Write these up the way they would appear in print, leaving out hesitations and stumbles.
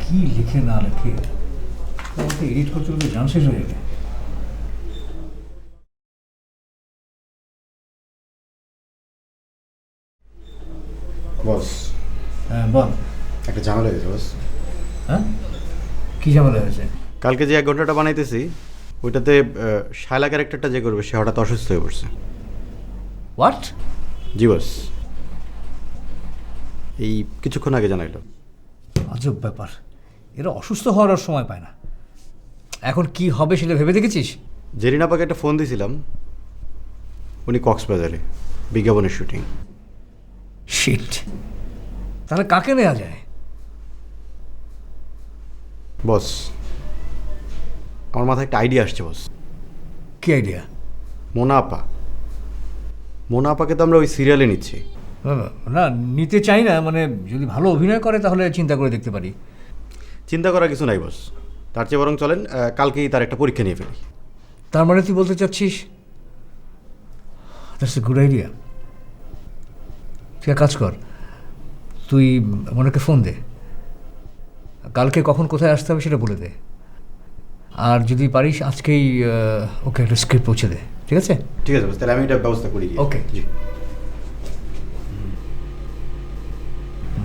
কি লিখে না লিখে এডিট করতে করতে জান শেষ হয়ে যাবে। বস, হ্যাঁ বল। একটা ঝামেলা হয়েছে বস। হ্যাঁ, কি ঝামেলা হয়েছে? কালকে যে 1 ঘন্টাটা বানাইতেছি ওইটাতে শায়লা ক্যারেক্টারটা যে করবে সে হঠাৎ অসুস্থ হয়ে পড়ছে। হোয়াট? জি বস, এই কিছুক্ষণ আগে জানাইলো। আজব ব্যাপার, এরা অসুস্থ হওয়ার আর সময় পায় না। এখন কি হবে সেটা ভেবে দেখেছিস? জেরিনাপাকে একটা ফোন দিয়েছিলাম, উনি কক্সবাজারে বিজ্ঞাপনের শুটিং। শিট, তাহলে কাকে নেওয়া যায়? বস, আমার মাথায় একটা আইডিয়া আসছে বস। কি আইডিয়া? মোনা আপা। মোনা আপাকে তো আমরা ওই সিরিয়ালে নিচ্ছি। না, নিতে চাই না, মানে যদি ভালো অভিনয় করে তাহলে চিন্তা করে দেখতে পারি। চিন্তা করার কিছু নাই বস, তার চেয়ে বরং চলেন কালকেই তার একটা পরীক্ষা নিয়ে ফেলি। তার মানে তুই বলতে চাচ্ছিস দ্যাটস এ গুড আইডিয়া। তুই এক কাজ কর, তুই মনেকে ফোন দে, কালকে কখন কোথায় আসতে হবে সেটা বলে দে, আর যদি পারিস আজকেই ওকে একটা স্ক্রিপ্ট পৌঁছে দে, ঠিক আছে? ঠিক আছে বস, তাহলে আমি এটা ব্যবস্থা করি। ওকে। জি।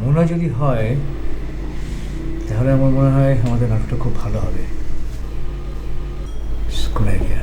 মোনা যদি হয় তাহলে আমার মনে হয় আমাদের নাটকটা খুব ভালো হবে। Good idea.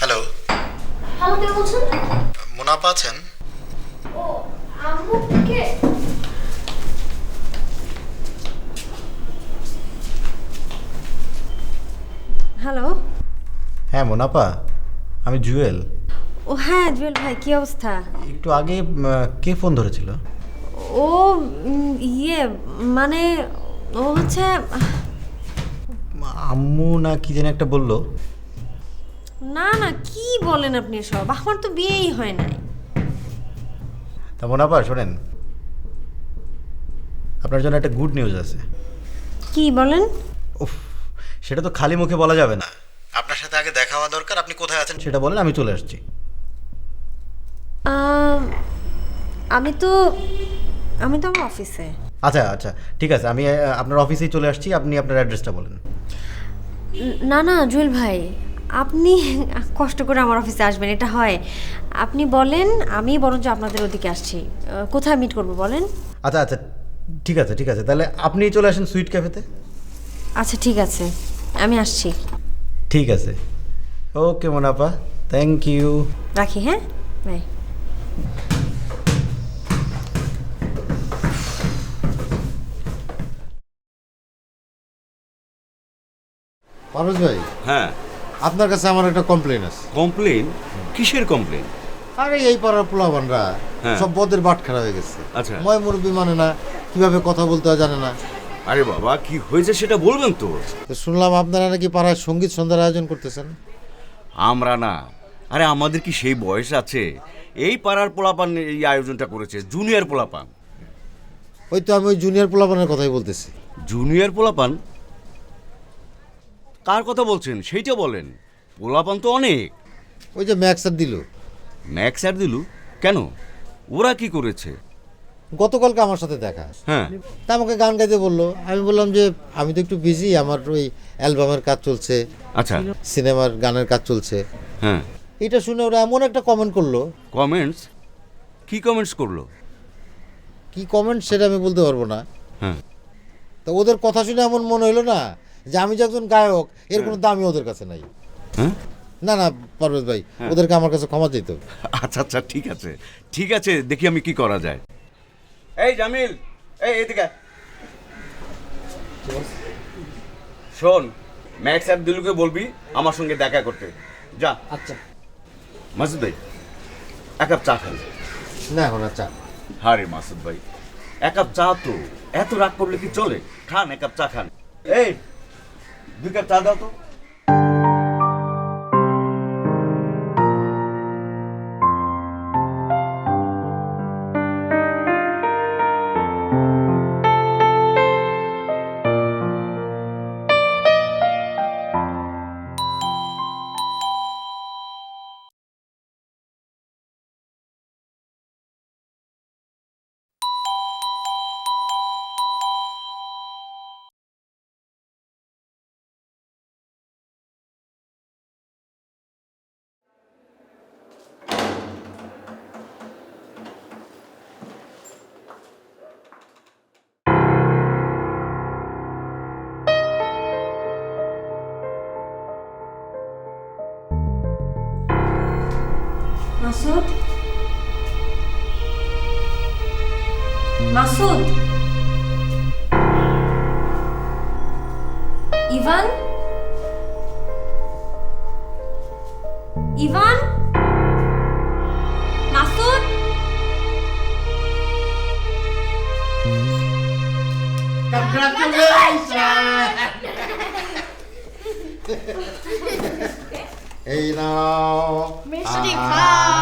হ্যালো, হ্যালো, কে বলছেন? মোনা আপা আছেন? ও, আম্মু কে? হ্যালো। হ্যাঁ মোনা আপা, আমি জুয়েল। ও হ্যাঁ, জুয়েল ভাই, কি অবস্থা? একটু আগে কে ফোন ধরেছিল? ও মানে ও হচ্ছে আম্মু না কি যেন একটা বললো। না না, কি বলেন আপনি সব? আমার তো বিয়েই হয় নাই। তা মোনা আপা শোনেন, আপনার জন্য একটা গুড নিউজ আছে। কি বলেন? উফ, সেটা তো খালি মুখে বলা যাবে না, আপনার সাথে আগে দেখা হওয়া দরকার। আপনি কোথায় আছেন সেটা বলেন, আমি চলে আসছি। আমি তো আমার অফিসে। আচ্ছা আচ্ছা, ঠিক আছে, আমি আপনার অফিসেই চলে আসছি। আপনি আপনার অ্যাড্রেসটা বলেন। না না জুয়েল ভাই, আপনি কষ্ট করে আমার অফিসে আসবেন, এটা হয়? আপনি বলেন, আমি বরঞ্চ আপনাদের ওদিকে আসছি। কোথায় মিট করব বলেন? আচ্ছা আচ্ছা, ঠিক আছে ঠিক আছে, তাহলে আপনি চলে আসেন সুইট ক্যাফেতে। আচ্ছা ঠিক আছে, আমি আসছি। ঠিক আছে, ওকে মোনাপা, থ্যাংক ইউ। রাখি, হ্যাঁ, বাই। পারভেজ ভাই, হ্যাঁ, আপনার কাছে আমার একটা কমপ্লেন আছে। কমপ্লেন? কিসের কমপ্লেন? আরে এই পাড়ার পোলাবানরা হ্যাঁ। সব বদের বাট খারাপ হয়ে গেছে। আচ্ছা। ময় মুরব্বী মানে না, কিভাবে কথা বলতে হয় জানে না। আরে বাবা, কি হয়েছে সেটা বলবেন তো। তো শুনলাম আপনারা নাকি পাড়ায় সঙ্গীত সন্ধ্যার আয়োজন করতেছেন। আমরা না, আরে আমাদের কি সেই বয়স আছে? এই পাড়ার পোলাপান এই আয়োজনটা করেছে, জুনিয়র পোলাপান। ওই তো আমি ওই জুনিয়র পোলাপানের কথাই বলতেছি। জুনিয়র পোলাপান? কার কথা বলছেন সেইটা বলেন। পোলাপান তো অনেক। ওই যে ম্যাক্স আর দিল, ম্যাক্স আর দিলু কেন? ওরা কি করেছে? গতকালকে আমার সাথে দেখা। হ্যাঁ, তা আমাকে গান গাইতে বললো। আমি বললাম যে আমি তো একটু বিজি, আমার ওই অ্যালবামের কাজ চলছে, আচ্ছা, সিনেমার গানের কাজ চলছে। হ্যাঁ। এটা শুনে ওরা এমন একটা কমেন্ট করলো। কমেন্টস? কি কমেন্টস করলো? কি কমেন্ট সেটা আমি বলতে পারবো না। হ্যাঁ। তা ওদের কথা শুনে এমন মনে হলো না যে আমি যে একজন গায়ক এর কোনো দামই ওদের কাছে নাই। হ্যাঁ, না না পারভেজ ভাই, ওদেরকে আমার কাছে ক্ষমা চাইতে হবে। আচ্ছা আচ্ছা, ঠিক আছে ঠিক আছে, দেখি আমি কি করা যায়। এই জামিল, এই এদিকে শোন, ম্যাক্স আর দিলুকে বলবি আমার সঙ্গে দেখা করতে। যা। আচ্ছা। মাসুদ ভাই, এক কাপ চা খান। না এখন আচ্ছা, হারে মাসুদ ভাই, এক কাপ চা তো এত রাগ করলে কি চলে? খান, এক কাপ চা খান। এই 2 কাপ চা দাও তো। মাসুদ, মাসুদ, ইভান, ইভান, মাসুদ। এই নাও মিষ্টি খাও।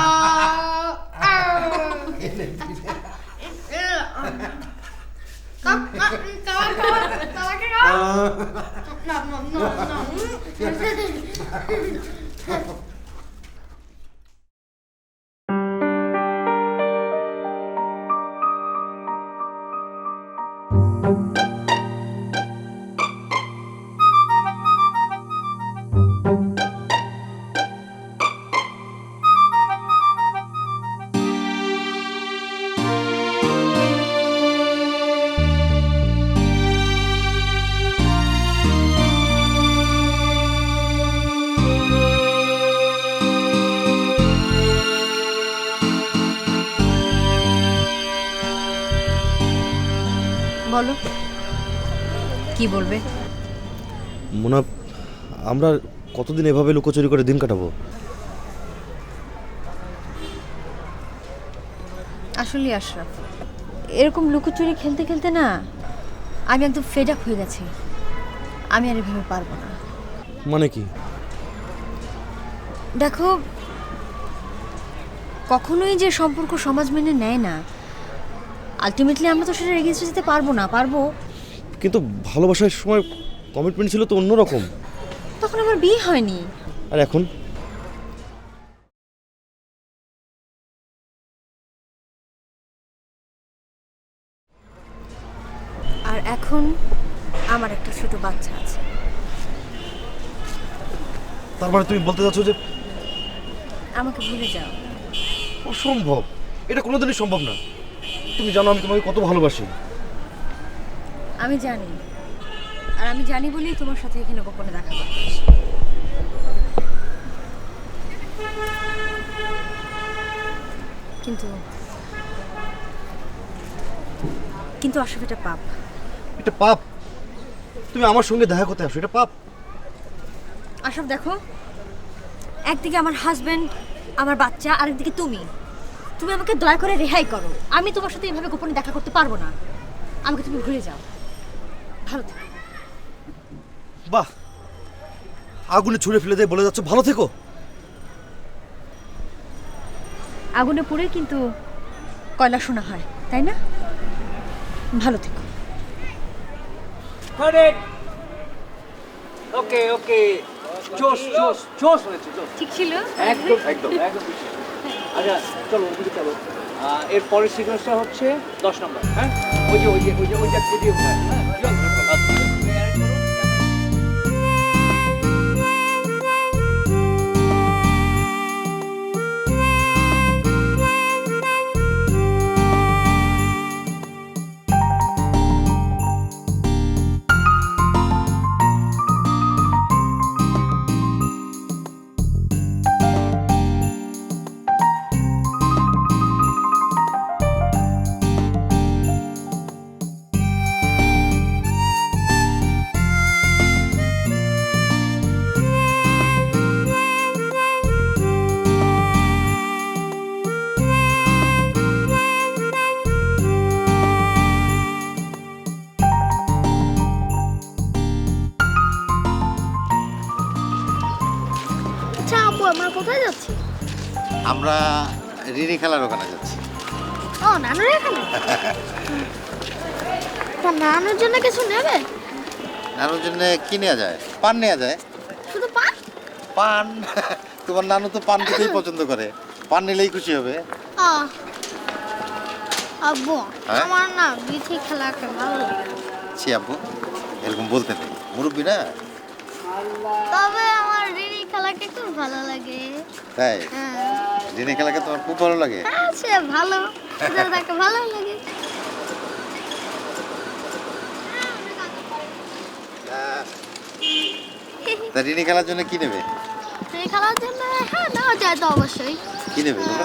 বলো, কি বলবে? মোনা, আমরা কতদিন এভাবে লুকোচুরি করে দিন কাটাবো? আসলে আশরাফ, এরকম লুকোচুরি খেলতে খেলতে না আমি একদম ফেড আপ হয়ে গেছি। আমি আর এভাবে পারবো না। মানে কি? দেখো, কখনোই যে সম্পর্ক সমাজ মেনে নেয় না, আলটিমেটলি আমরা তো সেটা এগিয়ে যেতে পারবো না। পারবো কিন্তু ভালোবাসার সময় কমিটমেন্ট ছিল তো অন্যরকম। তখন আমার বিয়ে হয়নি। আর এখন? আর এখন আমার একটা ছোট বাচ্চা আছে। তার মানে তুমি বলতে চাচ্ছ যে আমাকে ভুলে যাও। অসম্ভব, এটা কোনোদিনই সম্ভব না। তুমি জানো আমি তোমাকে কত ভালোবাসি। আমি জানি, আর আমি জানি বলেই তোমার সাথে এখানে গোপনে দেখা করতে এসেছি। কিন্তু কিন্তু আশরাফ, এটা পাপ। এটা পাপ? তুমি আমার সঙ্গে দেখা করতে আসো, এটা পাপ? আশরাফ দেখো, একদিকে আমার হাজবেন্ড, আমার বাচ্চা, আরেকদিকে তুমি। তুমি আমাকে দয়া করে রেহাই করো। আমি তোমার সাথে এভাবে গোপনে দেখা করতে পারবো না। আমাকে তুমি ভুলে যাও। ভালো থেকো। বাহ, আগুনে ছুঁড়ে ফেলে দিয়ে বলে যাচ্ছ ভালো থেকো। আগুনে পুড়ে কিন্তু কয়লা সোনা হয়, তাই না? ভালো থেকো। ওকে ওকে, জোশ জোশ জোশ হয়েছে, জোশ। ঠিক ছিল? একদম একদম একদম। আচ্ছা চলো ওদিকে চলো। এর পরের সিকোয়েন্সটা হচ্ছে 10 নম্বর। হ্যাঁ, ওই যে ওই যে ওই যে ওই যে হ্যাঁ, চল। আচ্ছা আপু, আমরা কোথায় যাচ্ছি? আমরা রিনি খেলার ওখানে যাচ্ছি। ও, নানুর এখানে? তা নানুর জন্য কিছু নেবে? নানুর জন্য কি নেওয়া যায়? পান নেওয়া যায়। শুধু পান? পান? তোমার নানু তো পান খেতেই পছন্দ করে, পান নিলেই খুশি হবে। আব্বু, হ্যাঁ? আমার না বিথি খেলাকে ভালো লাগে। ছি আব্বু, এরকম বলতে নেই, মুরব্বী না। তবে আমার রিনি খেলাকে খুব ভালো লাগে। তাই? হ্যাঁ, রিনি খেলাকে তোমার খুব ভালো লাগে? হ্যাঁ, সে ভালো, ওদের তাকে ভালো লাগে। তা রিনি খেলার জন্য কি নেবে? রিনি খেলার জন্য হ্যাঁ নেওয়া যায় তো অবশ্যই। কি নেবে বলো?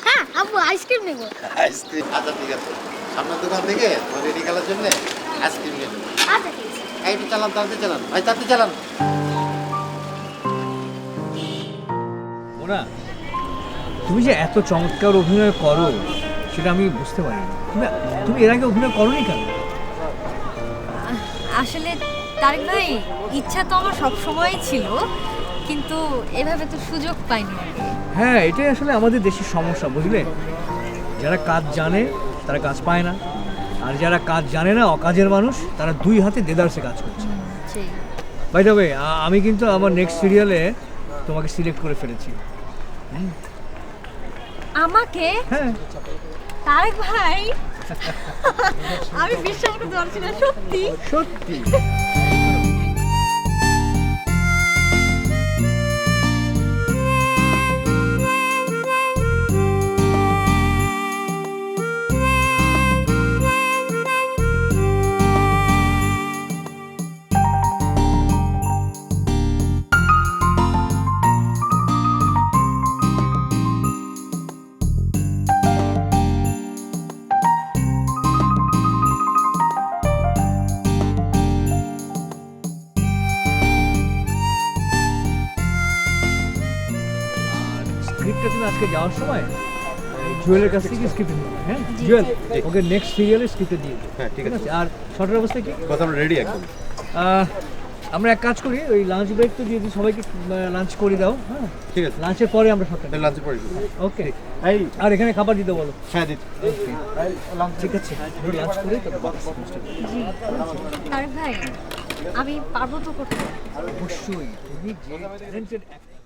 হ্যাঁ আব্বু, আইসক্রিম নেবো। আইসক্রিম? আচ্ছা ঠিক আছে, সামনের দোকান থেকে তোমার রিনি খেলার জন্য আইসক্রিম নিয়ে নেবে। আচ্ছা ঠিক আছে। এই একটু চালান, তাড়াতাড়ি চালান ভাই, তাড়াতাড়ি চালান। মোনা, তুমি যে এত চমৎকার অভিনয় করো সেটা আমি বুঝতে পারি। তুমি তুমি এর আগে অভিনয় করোনি কেন? আসলে তারেক ভাই, ইচ্ছা তো আমার সব সময়ই ছিল, কিন্তু এভাবে তো সুযোগ পাইনি। হ্যাঁ, এটাই আসলে আমাদের দেশের সমস্যা, বুঝলে? যারা কাজ জানে তারা কাজ পায় না, আর যারা কাজ জানে না, অকাজের মানুষ, তারা দুই হাতে দেদারসে কাজ করছে। সেই বাই দ্য ওয়ে, আমি কিন্তু আমার নেক্সট সিরিয়ালে তোমাকে সিলেক্ট করে ফেলেছি। আমাকে? হ্যাঁ। তারেক ভাই, আমি বিশ্বাস করতে পারছি না, সত্যি সত্যি? স্ক্রিপ্টটা তুমি আজকে যাওয়ার সময় জুয়েলের কাছ থেকে স্ক্রিপ্ট নিবে। হ্যাঁ জুয়েল, ওকে নেক্সট সিরিয়ালে স্ক্রিপ্টে দিয়ে দিও। হ্যাঁ ঠিক আছে, আর শর্টের অবস্থা কি? কথা আমরা রেডি একদম। আমরা এক কাজ করি, ওই লাঞ্চ ব্রেক তো দিয়ে দিই, সবাইকে লাঞ্চ করে দাও। হ্যাঁ ঠিক আছে, লাঞ্চের পরে আমরা শর্টটা লাঞ্চে পরে ওকে। আর এখানে খাবার দিতে বলো। হ্যাঁ দিচ্ছি। ঠিক আছে, লাঞ্চ করে তারেক ভাই, আমি পারবো তো করতে? অবশ্যই, তুমি যে talented actor।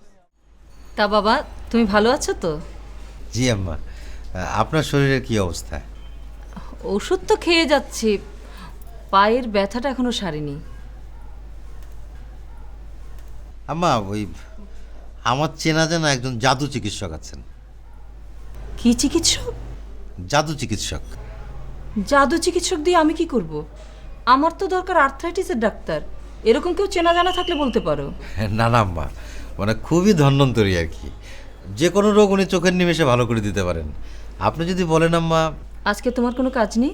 তা বাবা, তুমি ভালো আছো তো? জি আম্মা, আপনার শরীরের কি অবস্থা? ওষুধ তো খেয়ে যাচ্ছি, পায়ের ব্যথাটা এখনো সারেনি। আম্মা, ওই আমার চেনা জানা একজন জাদু চিকিৎসক আছেন। কি চিকিৎসক? জাদু চিকিৎসক। জাদু চিকিৎসক দিয়ে আমি কি করব? আমার তো দরকার আর্থ্রাইটিসের ডাক্তার। এরকম কেউ চেনা জানা থাকলে বলতে পারো। না না আম্মা, মানে খুবই ধন্বন্তরী আর কি, যে কোনো রোগ উনি চোখের নিমেষে ভালো করে দিতে পারেন। আপনি যদি বলেন আম্মা। আজকে তোমার কোনো কাজ নেই?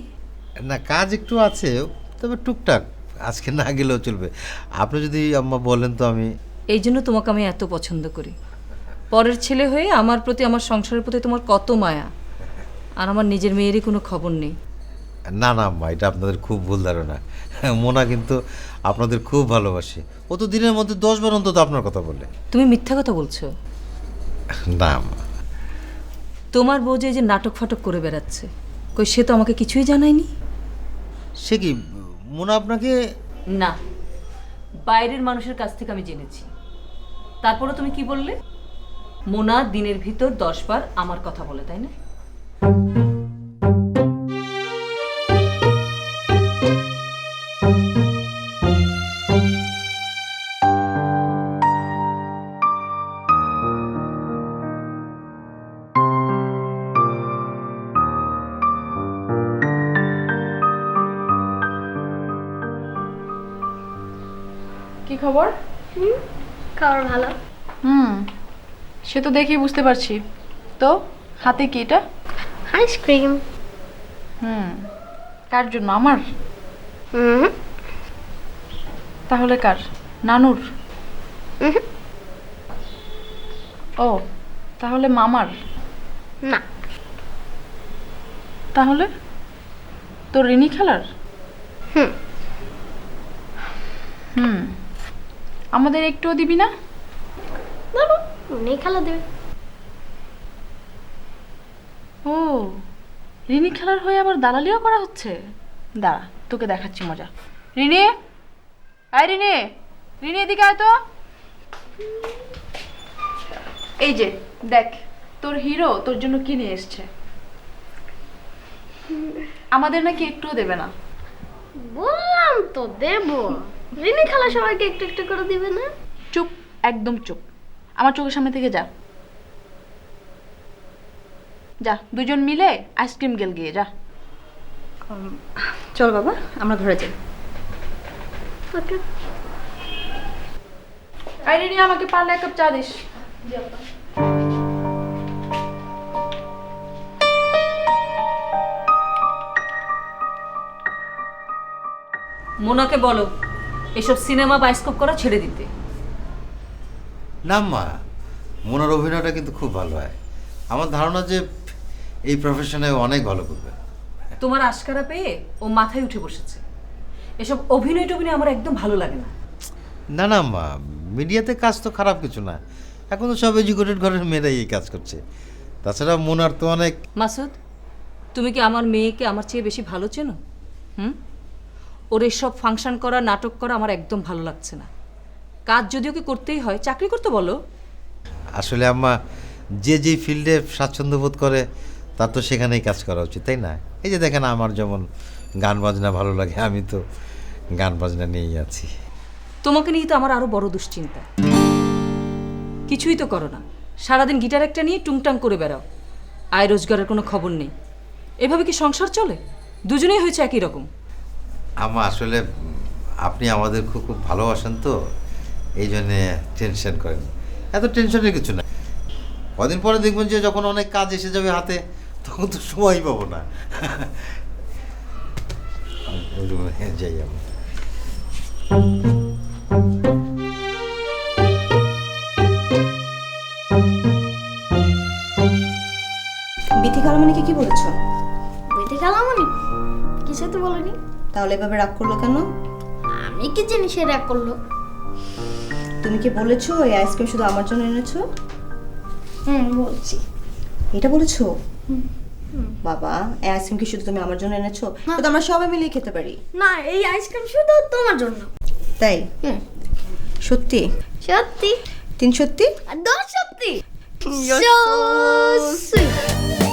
না, কাজ একটু আছে, তবে টুকটাক, আজকে না গেলেও চলবে। আপনি যদি আম্মা বলেন তো আমি। এই জন্য তোমাকে আমি এত পছন্দ করি। পরের ছেলে হয়ে আমার প্রতি, আমার সংসারের প্রতি তোমার কত মায়া, আর আমার নিজের মেয়েরই কোনো খবর নেই। না না আম্মা, এটা আপনাদের খুব ভুল ধারণা। মোনা কিন্তু আপনাদের খুব ভালোবাসে, ও তো দিনের মধ্যে 10 বার অন্তত আপনার কথা বলে। তুমি মিথ্যা কথা বলছো। না আম্মা, তোমার বউ যে এই যে নাটক ফাটক করে বেড়াচ্ছে, কই সে তো আমাকে কিছুই জানায়নি। সে কি মোনা আপনাকে? না, বাইরের মানুষের কাছ থেকে আমি জেনেছি। তারপরে তুমি কি বললে? মোনা দিনের ভিতর 10 বার আমার কথা বলে, তাই না? কি খবর? খাবার ভালো। সে তো দেখেই বুঝতে পারছি। তো হাতে কি এটা? আইসক্রিম। কার জন্য? আমার? হুম। তাহলে কার? নানুর? ও, তাহলে মামার? না। তাহলে তোর রিনি খালার? হুম। আমাদের একটুও দিবি না? ধরো উনি খালা দেবে। ও, রিনি খেলার হয়ে আবার দালালিও করা হচ্ছে। দাঁড়া, তোকে দেখাচ্ছি মজা। রিনি, আয় রিনি, রিনি এদিকে আয় তো। এই যে দেখ, তোর হিরো তোর জন্য কি নিয়ে এসছে। আমাদের নাকি একটুও দেবে না। বললাম তো দেব। রিনি খালা সবাইকে একটু একটু করে দিবে না? চুপ, একদম চুপ। আমার চোখের সামনে থেকে যা, যা, দুজন মিলে আইসক্রিম গেল গিয়ে যা। চল বাবা, আমরা ঘরে যাই। ওকে। আই রিনি, আমাকে পারলে 1 কাপ চা দিস। মোনাকে বলো এসব সিনেমা বায়োস্কোপ করা ছেড়ে দিতে। না মা, মোনার অভিনয়টা কিন্তু খুব ভালো হয়। আমার ধারণা যে এই প্রফেশনে অনেক ভালো করবে। তোমার আশকারা পেয়ে ও মাথায় উঠে বসেছে। এসব অভিনয় টভিনয় আমার একদম ভালো লাগে না। না না মা, মিডিয়াতে কাজ তো খারাপ কিছু না। এখন তো সব এডুকেটেড ঘরের মেয়েরাই এই কাজ করছে। তাছাড়া মোনার তো অনেক। মাসুদ, তুমি কি আমার মেয়েকে আমার চেয়ে বেশি ভালো চেনো? ওর এসব ফাংশন করা, নাটক করা আমার একদম ভালো লাগছে না। কাজ যদি ওকে করতেই হয়, চাকরি করতে বলো। আসলে আম্মা, যে যেই ফিল্ডে স্বাচ্ছন্দ্য বোধ করে তার তো সেখানেই কাজ করা উচিত, তাই না? এই যে দেখেন, আমার যেমন গান বাজনা ভালো লাগে, আমি তো গান বাজনা নিয়েই আছি। তোমাকে নিয়ে তো আমার আরো বড় দুশ্চিন্তা। কিছুই তো করো না, সারাদিন গিটার একটা নিয়ে টুংটাং করে বেড়াও, আয় রোজগারের কোনো খবর নেই। এভাবে কি সংসার চলে? দুজনেই হয়েছে একই রকম। আম্মা, আসলে আপনি আমাদের খুব খুব ভালোবাসেন তো, এই জন্যে টেনশন করেন। এত টেনশনের কিছু না। কদিন পরে দেখবেন যে যখন অনেক কাজ এসে যাবে হাতে, তখন তো সময়ই পাবো না। যাই আমি। বিথি কালামানিকে কি বলেছো? বিথি খালা মানে কিছু তো বলেনি। তাহলে এভাবে রাগ করলো কেন? আমি কি জানি সে রাগ করলো। তুমি কি বলেছো এই আইসক্রিম শুধু আমার জন্য এনেছো? বলছি। এটা বলেছো? বাবা, এই আইসক্রিম কি শুধু তুমি আমার জন্য এনেছো? তো আমরা সবাই মিলে খেতে পারি। না, এই আইসক্রিম শুধু তোমার জন্য। তাই? সত্যি? সত্যি। 3 সত্যি? আর 10 সত্যি। So sweet.